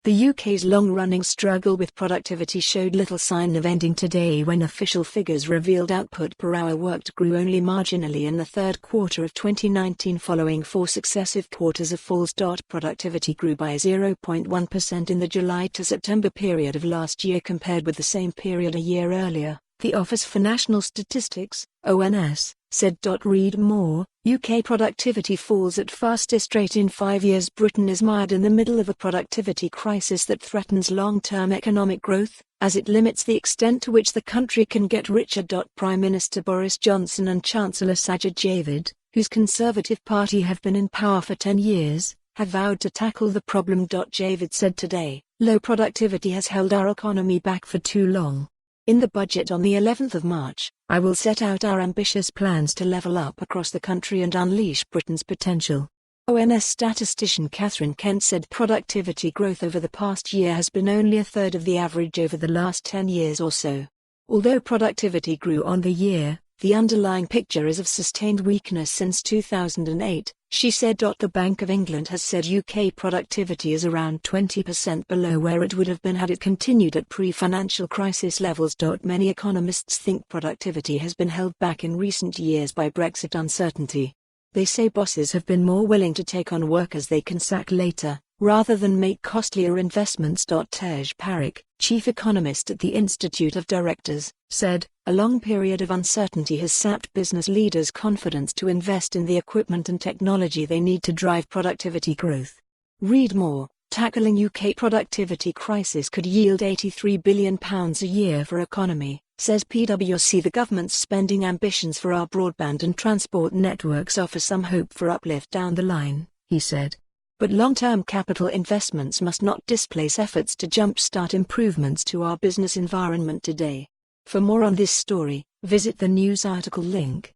The UK's long-running struggle with productivity showed little sign of ending today when official figures revealed output per hour worked grew only marginally in the third quarter of 2019 following 4 successive quarters of falls. Productivity grew by 0.1% in the July to September period of last year compared with the same period a year earlier, the Office for National Statistics, ONS, said. Read more. UK productivity falls at fastest rate in 5 years. Britain is mired in the middle of a productivity crisis that threatens long-term economic growth, as it limits the extent to which the country can get richer. Prime Minister Boris Johnson and Chancellor Sajid Javid, whose Conservative Party have been in power for 10 years, have vowed to tackle the problem. Javid said today, "Low productivity has held our economy back for too long. In the budget on the 11th of March, I will set out our ambitious plans to level up across the country and unleash Britain's potential." ONS statistician Catherine Kent said productivity growth over the past year has been only a third of the average over the last 10 years or so. Although productivity grew on the year, the underlying picture is of sustained weakness since 2008, she said. The Bank of England has said UK productivity is around 20% below where it would have been had it continued at pre-financial crisis levels. Many economists think productivity has been held back in recent years by Brexit uncertainty. They say bosses have been more willing to take on workers they can sack later, rather than make costlier investments. Tej Parekh, chief economist at the Institute of Directors, said, "A long period of uncertainty has sapped business leaders' confidence to invest in the equipment and technology they need to drive productivity growth." Read more. Tackling UK productivity crisis could yield £83 billion a year for economy, says PwC. The government's spending ambitions for our broadband and transport networks offer some hope for uplift down the line, he said. But long-term capital investments must not displace efforts to jump-start improvements to our business environment today. For more on this story, visit the news article link.